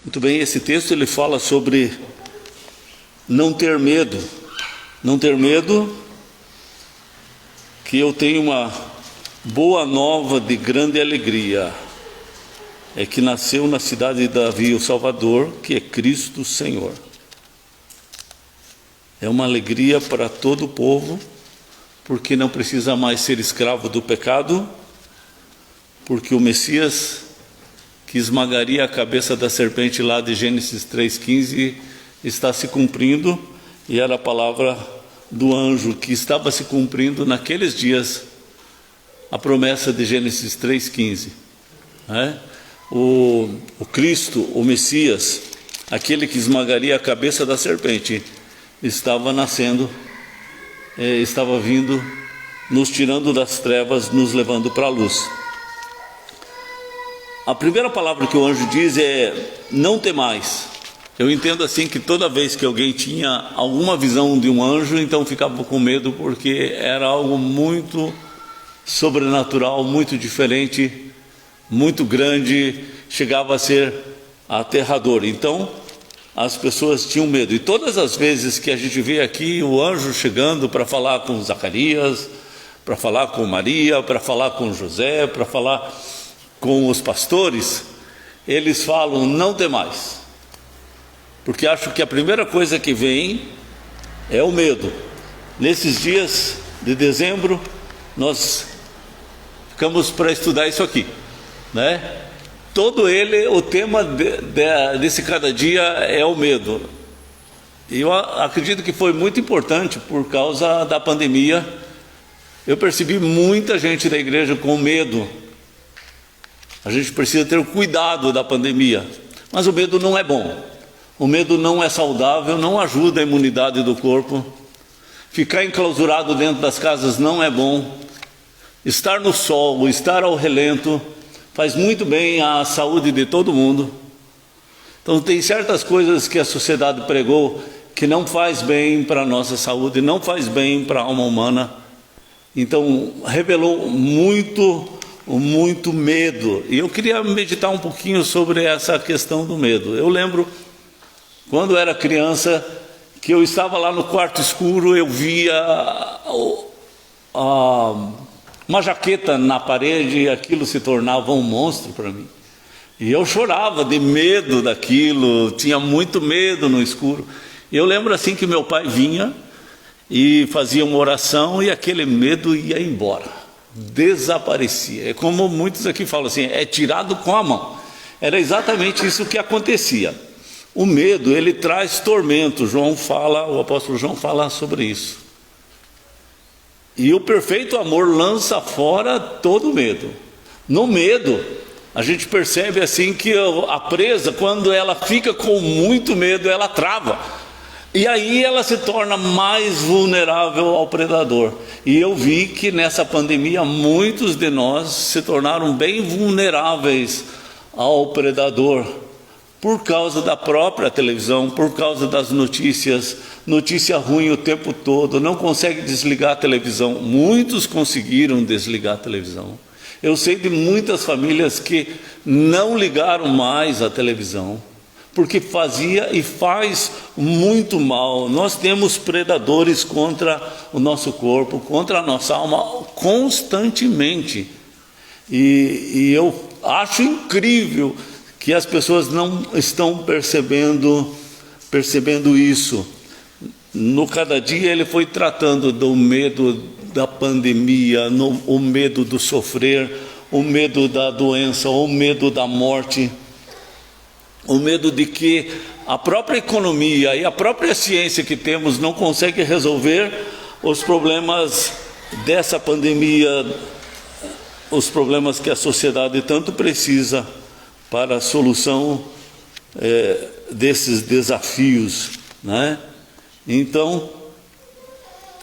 Muito bem, esse texto ele fala sobre não ter medo. Não ter medo, que eu tenho uma boa nova de grande alegria. É que nasceu na cidade de Davi o Salvador, que é Cristo Senhor. É uma alegria para todo o povo, porque não precisa mais ser escravo do pecado, porque o Messias, que esmagaria a cabeça da serpente lá de Gênesis 3,15, está se cumprindo, e era a palavra do anjo que estava se cumprindo naqueles dias, a promessa de Gênesis 3,15. O Cristo, o Messias, aquele que esmagaria a cabeça da serpente, estava nascendo, estava vindo, nos tirando das trevas, nos levando para a luz. A primeira palavra que o anjo diz é: não temais. Eu entendo assim que toda vez que alguém tinha alguma visão de um anjo, então ficava com medo, porque era algo muito sobrenatural, muito diferente, muito grande, chegava a ser aterrador. Então as pessoas tinham medo. E todas as vezes que a gente vê aqui o anjo chegando para falar com Zacarias, para falar com Maria, para falar com José, para falar com os pastores, eles falam: não temais, porque acho que a primeira coisa que vem é o medo. Nesses dias de dezembro nós ficamos para estudar isso aqui, todo ele, o tema desse cada dia é o medo. E eu acredito que foi muito importante por causa da pandemia. Eu percebi muita gente da igreja com medo. A gente precisa ter cuidado da pandemia, mas o medo não é bom. O medo não é saudável, não ajuda a imunidade do corpo. Ficar enclausurado dentro das casas não é bom. Estar no sol, estar ao relento, faz muito bem à saúde de todo mundo. Então tem certas coisas que a sociedade pregou que não faz bem para a nossa saúde, não faz bem para a alma humana. Então revelou muito medo. E eu queria meditar um pouquinho sobre essa questão do medo. Eu lembro, quando eu era criança, que eu estava lá no quarto escuro, eu via uma jaqueta na parede, e aquilo se tornava um monstro para mim. E eu chorava de medo daquilo, tinha muito medo no escuro. E eu lembro assim que meu pai vinha e fazia uma oração, e aquele medo ia embora, desaparecia. É como muitos aqui falam assim, é tirado com a mão. Era exatamente isso que acontecia. O medo, ele traz tormento. O apóstolo João fala sobre isso. E o perfeito amor lança fora todo medo. No medo, a gente percebe assim que a presa, quando ela fica com muito medo, ela trava. E aí ela se torna mais vulnerável ao predador. E eu vi que nessa pandemia muitos de nós se tornaram bem vulneráveis ao predador, por causa da própria televisão, por causa das notícias, notícia ruim o tempo todo, não consegue desligar a televisão. Muitos conseguiram desligar a televisão. Eu sei de muitas famílias que não ligaram mais a televisão, porque fazia e faz muito mal. Nós temos predadores contra o nosso corpo, contra a nossa alma, constantemente. E eu acho incrível que as pessoas não estão percebendo isso. No cada dia ele foi tratando do medo da pandemia, o medo do sofrer, o medo da doença, o medo da morte, o medo de que a própria economia e a própria ciência que temos não consegue resolver os problemas dessa pandemia, os problemas que a sociedade tanto precisa para a solução desses desafios, Então,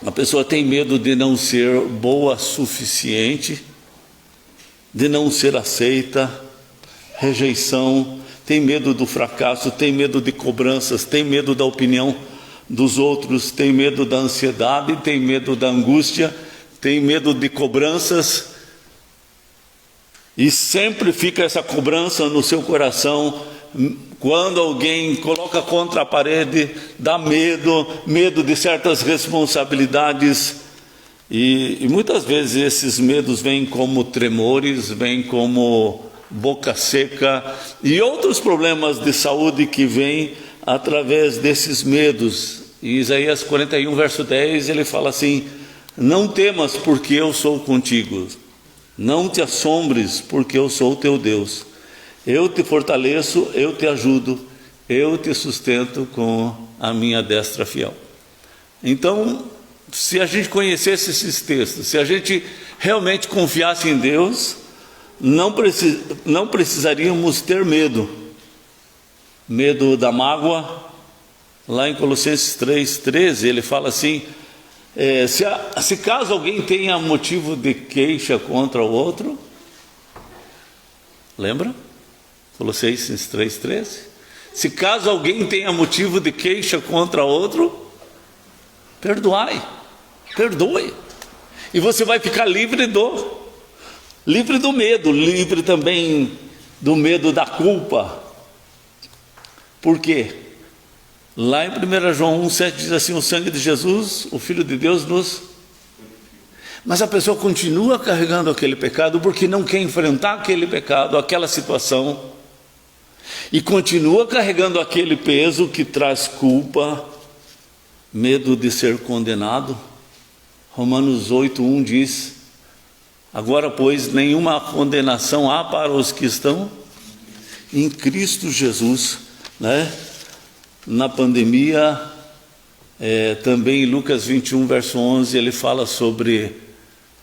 a pessoa tem medo de não ser boa o suficiente, de não ser aceita, rejeição, tem medo do fracasso, tem medo de cobranças, tem medo da opinião dos outros, tem medo da ansiedade, tem medo da angústia, tem medo de cobranças. E sempre fica essa cobrança no seu coração quando alguém coloca contra a parede, dá medo de certas responsabilidades. E muitas vezes esses medos vêm como tremores, vêm como boca seca e outros problemas de saúde que vêm através desses medos. Em Isaías 41, verso 10, ele fala assim: não temas, porque eu sou contigo. Não te assombres, porque eu sou o teu Deus. Eu te fortaleço, eu te ajudo, eu te sustento com a minha destra fiel. Então, se a gente conhecesse esses textos, se a gente realmente confiasse em Deus, não precisaríamos ter medo. Medo da mágoa. Lá em Colossenses 3,13, ele fala assim: se caso alguém tenha motivo de queixa contra o outro, lembra? Colossenses 3,13. Se caso alguém tenha motivo de queixa contra outro, perdoe. E você vai ficar livre do medo, livre também do medo da culpa. Por quê? Lá em 1 João 1,7 diz assim: o sangue de Jesus, o Filho de Deus, Mas a pessoa continua carregando aquele pecado porque não quer enfrentar aquele pecado, aquela situação, e continua carregando aquele peso que traz culpa, medo de ser condenado. Romanos 8,1 diz: agora, pois, nenhuma condenação há para os que estão em Cristo Jesus, né? Na pandemia, também em Lucas 21, verso 11, ele fala sobre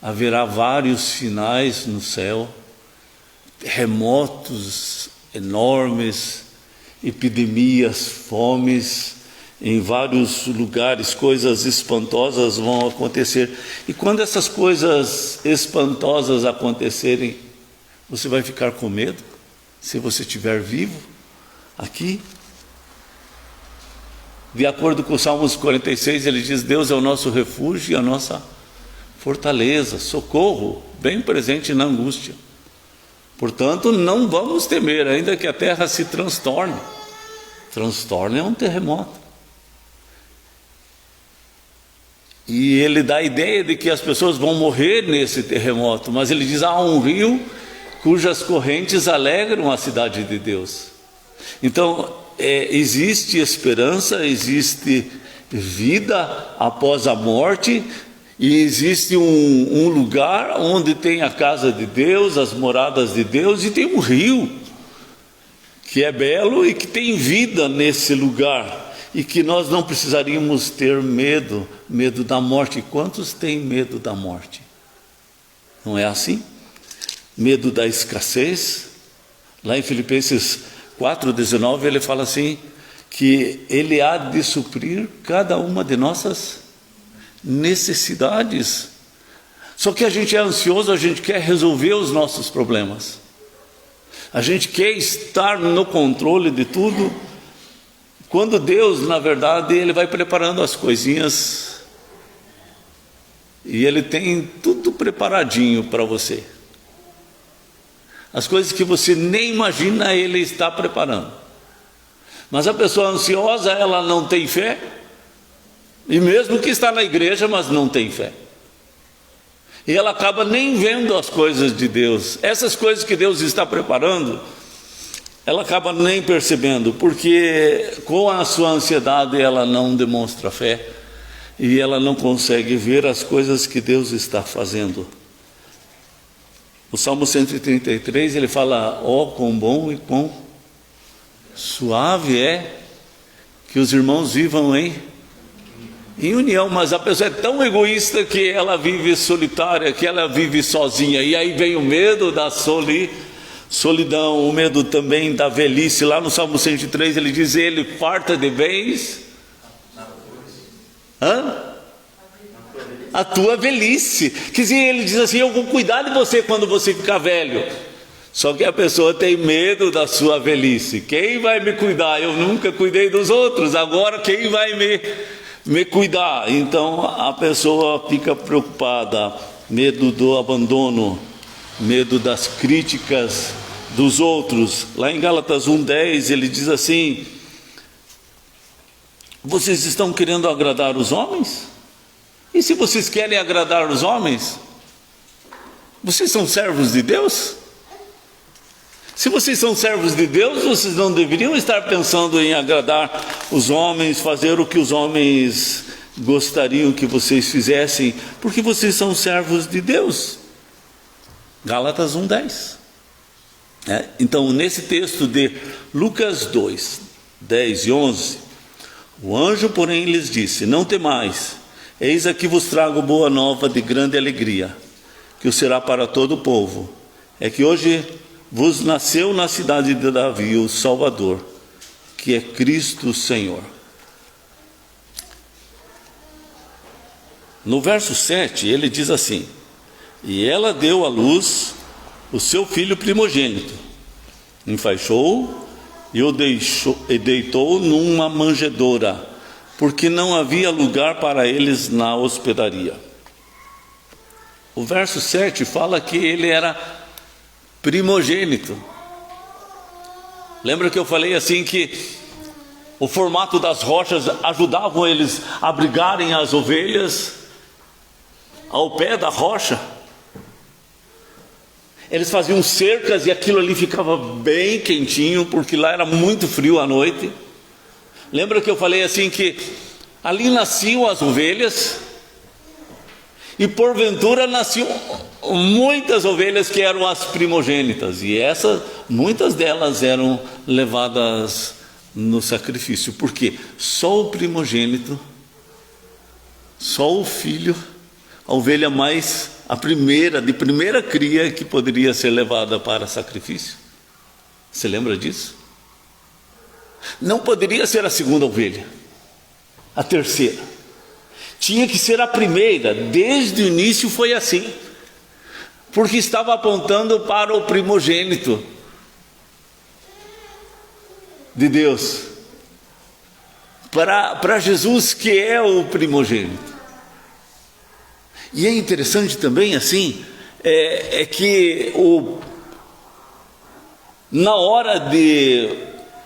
haverá vários sinais no céu, terremotos enormes, epidemias, fomes, em vários lugares, coisas espantosas vão acontecer. E quando essas coisas espantosas acontecerem, você vai ficar com medo? Se você estiver vivo aqui? De acordo com o Salmos 46, ele diz: Deus é o nosso refúgio e a nossa fortaleza, socorro, bem presente na angústia. Portanto, não vamos temer, ainda que a terra se transtorne. Transtorne é um terremoto. E ele dá a ideia de que as pessoas vão morrer nesse terremoto, mas ele diz: há um rio cujas correntes alegram a cidade de Deus. Então, existe esperança, existe vida após a morte, e existe um lugar onde tem a casa de Deus, as moradas de Deus, e tem um rio que é belo e que tem vida nesse lugar, e que nós não precisaríamos ter medo da morte. Quantos têm medo da morte? Não é assim? Medo da escassez. Lá em Filipenses 4,19 ele fala assim, que ele há de suprir cada uma de nossas necessidades. Só que a gente é ansioso, a gente quer resolver os nossos problemas, a gente quer estar no controle de tudo, quando Deus, na verdade, ele vai preparando as coisinhas e ele tem tudo preparadinho para você. As coisas que você nem imagina, ele está preparando. Mas a pessoa ansiosa, ela não tem fé, e mesmo que está na igreja, mas não tem fé, e ela acaba nem vendo as coisas de Deus. Essas coisas que Deus está preparando, ela acaba nem percebendo, porque com a sua ansiedade ela não demonstra fé, e ela não consegue ver as coisas que Deus está fazendo. O Salmo 133, ele fala: ó, quão bom e quão suave é que os irmãos vivam em união. Mas a pessoa é tão egoísta que ela vive solitária, que ela vive sozinha, e aí vem o medo da solidão, o medo também da velhice. Lá no Salmo 103 ele diz: ele farta de bens a tua velhice. Quer dizer, ele diz assim: eu vou cuidar de você quando você ficar velho. Só que a pessoa tem medo da sua velhice. Quem vai me cuidar? Eu nunca cuidei dos outros, agora quem vai me cuidar? Então a pessoa fica preocupada, medo do abandono, medo das críticas dos outros. Lá em Gálatas 1:10 ele diz assim: vocês estão querendo agradar os homens? E se vocês querem agradar os homens, vocês são servos de Deus? Se vocês são servos de Deus, vocês não deveriam estar pensando em agradar os homens, fazer o que os homens gostariam que vocês fizessem, porque vocês são servos de Deus. Gálatas 1:10. Então, nesse texto de Lucas 2:10 e 11, o anjo, porém, lhes disse: não temais, eis aqui vos trago boa nova de grande alegria, que o será para todo o povo. É que hoje vos nasceu na cidade de Davi o Salvador, que é Cristo Senhor. No verso 7 ele diz assim: e ela deu à luz o seu filho primogênito, enfaixou-o e o deitou numa manjedoura, porque não havia lugar para eles na hospedaria. O verso 7 fala que ele era primogênito. Lembra que eu falei assim que o formato das rochas ajudavam eles a abrigarem as ovelhas ao pé da rocha? Eles faziam cercas e aquilo ali ficava bem quentinho, porque lá era muito frio à noite. Lembra que eu falei assim que ali nasciam as ovelhas, e porventura nasciam muitas ovelhas que eram as primogênitas, e muitas delas eram levadas no sacrifício, porque só o primogênito, só o filho, a ovelha a primeira, de primeira cria, que poderia ser levada para sacrifício. Você lembra disso? Não poderia ser a segunda ovelha, a terceira, tinha que ser a primeira. Desde o início foi assim, porque estava apontando para o primogênito de Deus, para Jesus, que é o primogênito. E é interessante também assim, que na hora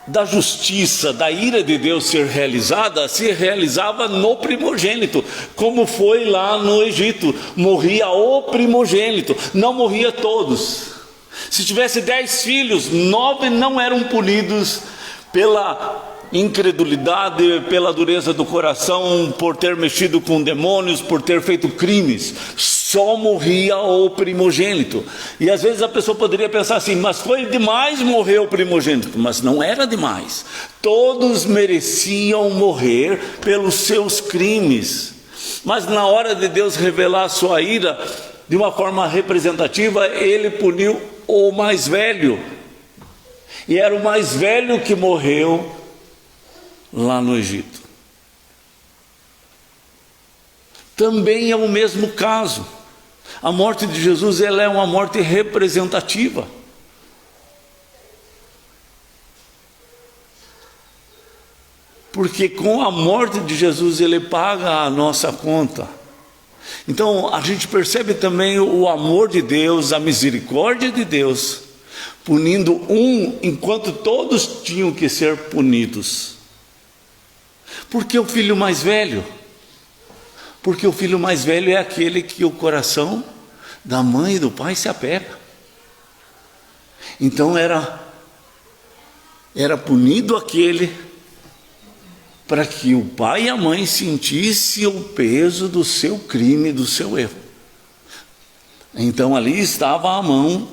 da justiça, da ira de Deus ser realizada, se realizava no primogênito, como foi lá no Egito, morria o primogênito, não morria todos. Se tivesse 10 filhos, 9 não eram punidos pela incredulidade, pela dureza do coração, por ter mexido com demônios, por ter feito crimes. Só morria o primogênito. E às vezes a pessoa poderia pensar assim: mas foi demais morrer o primogênito. Mas não era demais. Todos mereciam morrer pelos seus crimes. Mas na hora de Deus revelar a sua ira de uma forma representativa, ele puniu o mais velho. E era o mais velho que morreu lá no Egito. Também é o mesmo caso. A morte de Jesus, ela é uma morte representativa. Porque com a morte de Jesus ele paga a nossa conta. Então a gente percebe também o amor de Deus, a misericórdia de Deus, punindo um enquanto todos tinham que ser punidos. Porque o filho mais velho? Porque o filho mais velho é aquele que o coração da mãe e do pai se apega. Então era punido aquele para que o pai e a mãe sentissem o peso do seu crime, do seu erro. Então ali estava a mão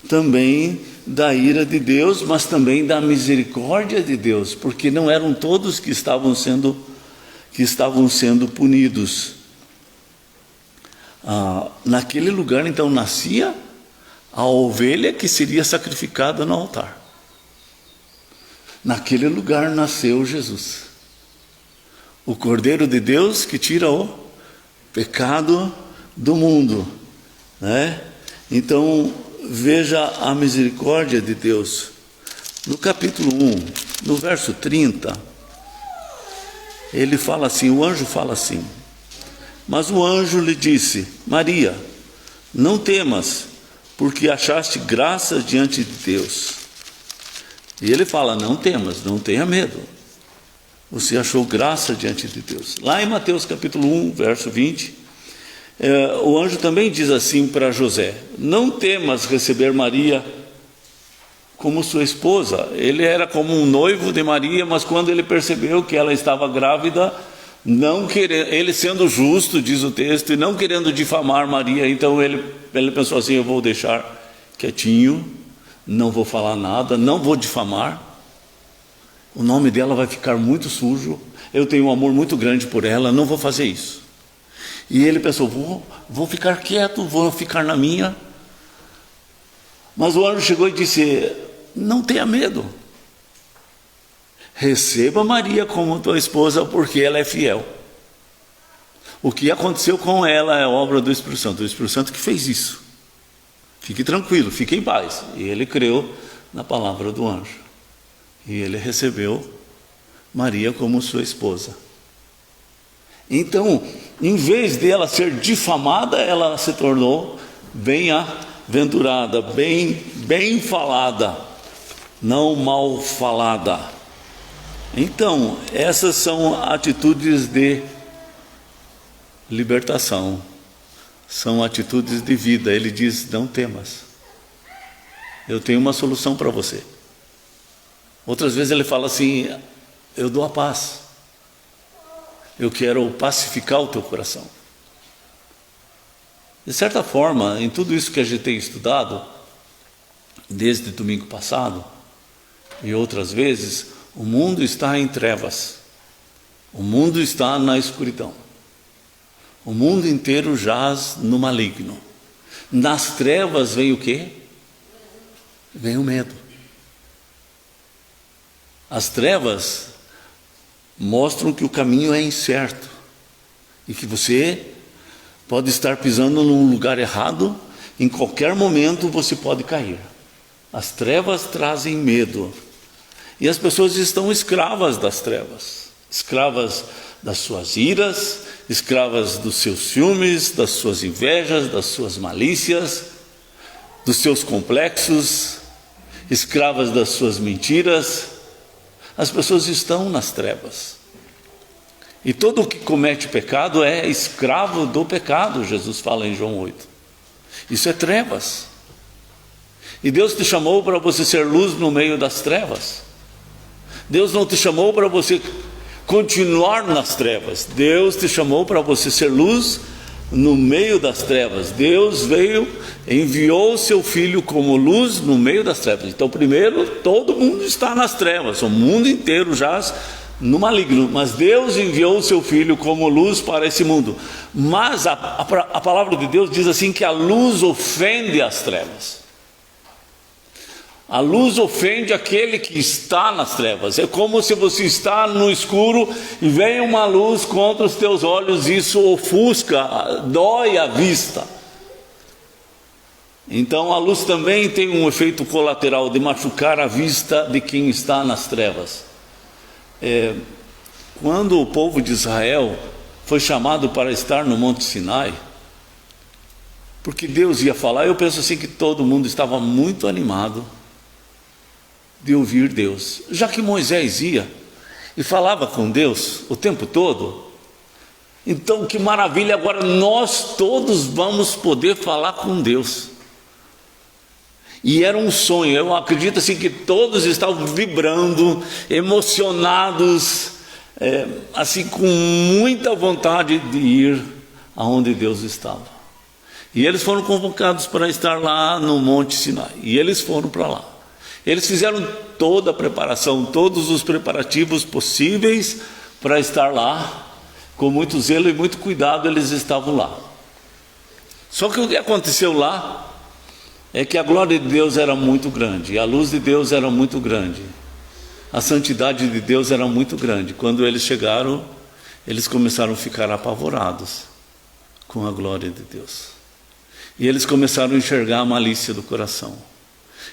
também da ira de Deus, mas também da misericórdia de Deus, porque não eram todos que estavam sendo punidos. Naquele lugar então nascia a ovelha que seria sacrificada no altar. Naquele lugar nasceu Jesus, o Cordeiro de Deus que tira o pecado do mundo, né? Então veja a misericórdia de Deus. No capítulo 1, no verso 30, ele fala assim, o anjo fala assim: mas o anjo lhe disse: Maria, não temas, porque achaste graça diante de Deus. E ele fala, não temas, não tenha medo. Você achou graça diante de Deus. Lá em Mateus capítulo 1, verso 20, o anjo também diz assim para José, não temas receber Maria como sua esposa. Ele era como um noivo de Maria, mas quando ele percebeu que ela estava grávida, não querendo, ele sendo justo, diz o texto, e não querendo difamar Maria, então ele pensou assim, eu vou deixar quietinho, não vou falar nada, não vou difamar, o nome dela vai ficar muito sujo, eu tenho um amor muito grande por ela, não vou fazer isso. E ele pensou, vou ficar quieto, vou ficar na minha. Mas o anjo chegou e disse, não tenha medo, receba Maria como tua esposa, porque ela é fiel. O que aconteceu com ela é obra do Espírito Santo, o Espírito Santo que fez isso. Fique tranquilo, fique em paz. E ele creu na palavra do anjo, e ele recebeu Maria como sua esposa. Então, em vez de ela ser difamada, ela se tornou bem-aventurada, bem falada, não mal falada. Então, essas são atitudes de libertação, são atitudes de vida. Ele diz, não temas, eu tenho uma solução para você. Outras vezes ele fala assim, eu dou a paz, eu quero pacificar o teu coração. De certa forma, em tudo isso que a gente tem estudado, desde domingo passado, e outras vezes, o mundo está em trevas, o mundo está na escuridão, o mundo inteiro jaz no maligno. Nas trevas vem o quê? Vem o medo. As trevas mostram que o caminho é incerto e que você pode estar pisando num lugar errado, em qualquer momento você pode cair. As trevas trazem medo. E as pessoas estão escravas das trevas, escravas das suas iras, escravas dos seus ciúmes, das suas invejas, das suas malícias, dos seus complexos, escravas das suas mentiras. As pessoas estão nas trevas. E todo o que comete pecado é escravo do pecado, Jesus fala em João 8. Isso é trevas. E Deus te chamou para você ser luz no meio das trevas. Deus não te chamou para você continuar nas trevas. Deus te chamou para você ser luz no meio das trevas. Deus veio, enviou o seu Filho como luz no meio das trevas. Então, primeiro, todo mundo está nas trevas, o mundo inteiro jaz no maligno, mas Deus enviou o seu Filho como luz para esse mundo. Mas a palavra de Deus diz assim que a luz ofende as trevas. A luz ofende aquele que está nas trevas. É como se você está no escuro e vem uma luz contra os teus olhos, isso ofusca, dói a vista. Então a luz também tem um efeito colateral de machucar a vista de quem está nas trevas. Quando o povo de Israel foi chamado para estar no Monte Sinai, porque Deus ia falar, eu penso assim que todo mundo estava muito animado de ouvir Deus, já que Moisés ia e falava com Deus o tempo todo. Então que maravilha, agora nós todos vamos poder falar com Deus. E era um sonho, eu acredito assim que todos estavam vibrando, emocionados, assim com muita vontade de ir aonde Deus estava. E eles foram convocados para estar lá no Monte Sinai, e eles foram para lá. Eles fizeram toda a preparação, todos os preparativos possíveis para estar lá, com muito zelo e muito cuidado eles estavam lá. Só que o que aconteceu lá é que a glória de Deus era muito grande, a luz de Deus era muito grande, a santidade de Deus era muito grande. Quando eles chegaram, eles começaram a ficar apavorados com a glória de Deus, e eles começaram a enxergar a malícia do coração,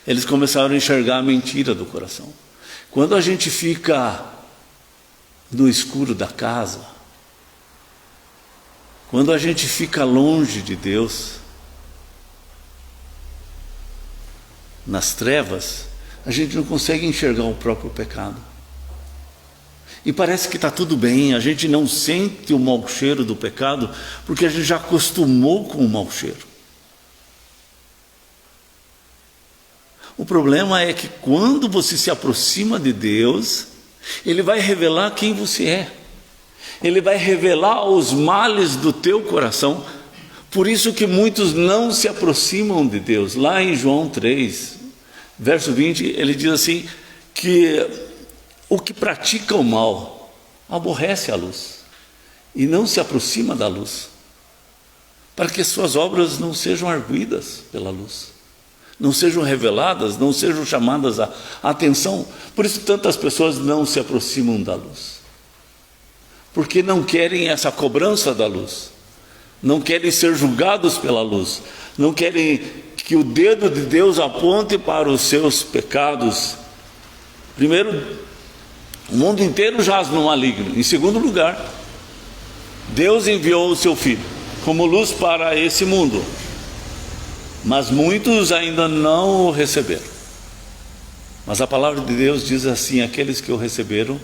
eles começaram a enxergar a mentira do coração. Quando a gente fica no escuro da casa, quando a gente fica longe de Deus, nas trevas, a gente não consegue enxergar o próprio pecado. E parece que está tudo bem, a gente não sente o mau cheiro do pecado, porque a gente já acostumou com o mau cheiro. O problema é que quando você se aproxima de Deus, Ele vai revelar quem você é. Ele vai revelar os males do teu coração. Por isso que muitos não se aproximam de Deus. Lá em João 3, verso 20, ele diz assim, que o que pratica o mal aborrece a luz e não se aproxima da luz, para que suas obras não sejam arguidas pela luz, não sejam reveladas, não sejam chamadas a atenção. Por isso tantas pessoas não se aproximam da luz, porque não querem essa cobrança da luz, não querem ser julgados pela luz, não querem que o dedo de Deus aponte para os seus pecados. Primeiro, o mundo inteiro jaz no maligno. Em segundo lugar, Deus enviou o seu Filho como luz para esse mundo, mas muitos ainda não o receberam. Mas a palavra de Deus diz assim: aqueles que o receberam,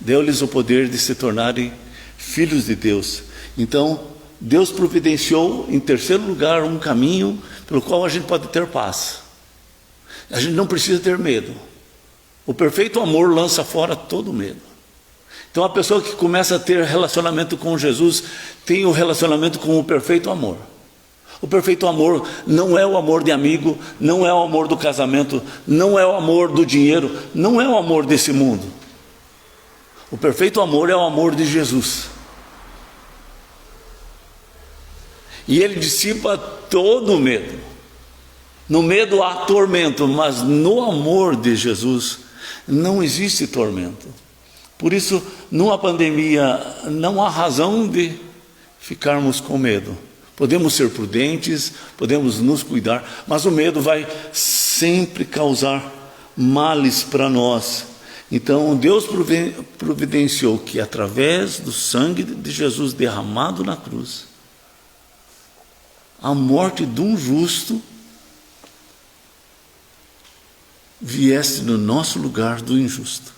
deu-lhes o poder de se tornarem filhos de Deus. Então, Deus providenciou, em terceiro lugar, um caminho pelo qual a gente pode ter paz. A gente não precisa ter medo. O perfeito amor lança fora todo medo. Então a pessoa que começa a ter relacionamento com Jesus tem o relacionamento com o perfeito amor. O perfeito amor não é o amor de amigo, não é o amor do casamento, não é o amor do dinheiro, não é o amor desse mundo. O perfeito amor é o amor de Jesus. E ele dissipa todo o medo. No medo há tormento, mas no amor de Jesus não existe tormento. Por isso, numa pandemia, não há razão de ficarmos com medo. Podemos ser prudentes, podemos nos cuidar, mas o medo vai sempre causar males para nós. Então, Deus providenciou que através do sangue de Jesus derramado na cruz, a morte de um justo viesse no nosso lugar do injusto.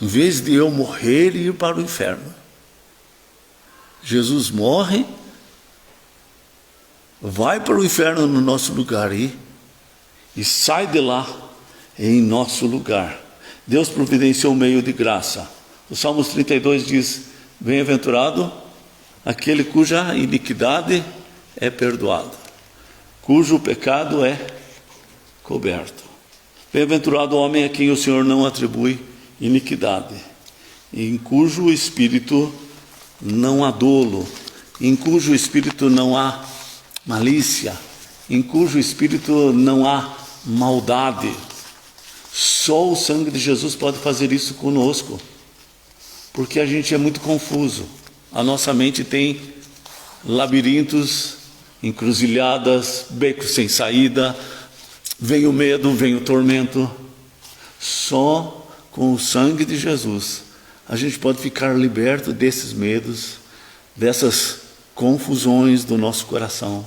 Em vez de eu morrer e ir para o inferno, Jesus morre, vai para o inferno no nosso lugar e sai de lá em nosso lugar. Deus providenciou um meio de graça. O Salmos 32 diz: bem-aventurado aquele cuja iniquidade é perdoada, cujo pecado é coberto. Bem-aventurado o homem a quem o Senhor não atribui iniquidade, em cujo espírito não há dolo, em cujo espírito não há malícia, em cujo espírito não há maldade. Só o sangue de Jesus pode fazer isso conosco, porque a gente é muito confuso. A nossa mente tem labirintos, encruzilhadas, becos sem saída. Vem o medo, vem o tormento. Só com o sangue de Jesus a gente pode ficar liberto desses medos, dessas confusões do nosso coração,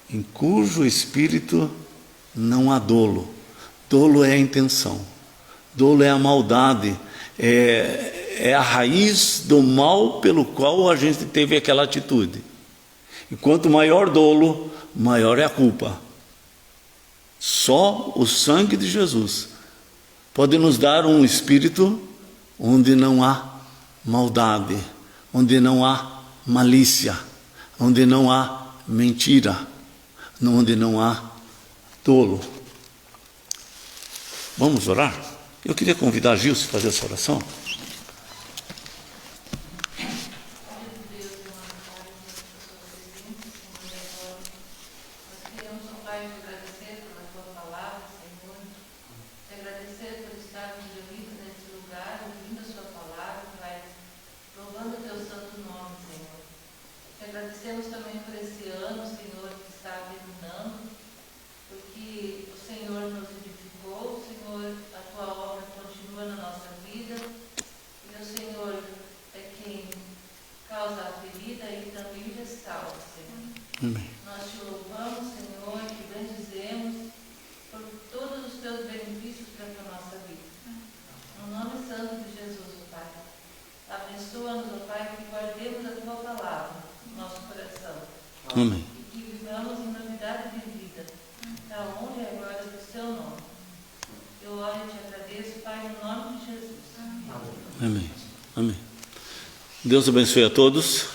em cujo espírito não há dolo. Dolo é a intenção, dolo é a maldade, é a raiz do mal pelo qual a gente teve aquela atitude. E quanto maior dolo, maior é a culpa. Só o sangue de Jesus pode nos dar um espírito onde não há maldade, onde não há malícia, onde não há mentira, onde não há dolo. Vamos orar? Eu queria convidar a Gilce a fazer essa oração. Agradecemos também por esse ano, Senhor, que está terminando, porque o Senhor nos edificou, Senhor, a tua obra continua na nossa vida, Amém. E que vivamos em novidade de vida, para a honra e a glória do seu nome. Eu oro e te agradeço, Pai, no nome de Jesus. Amém. Amém. Deus abençoe a todos.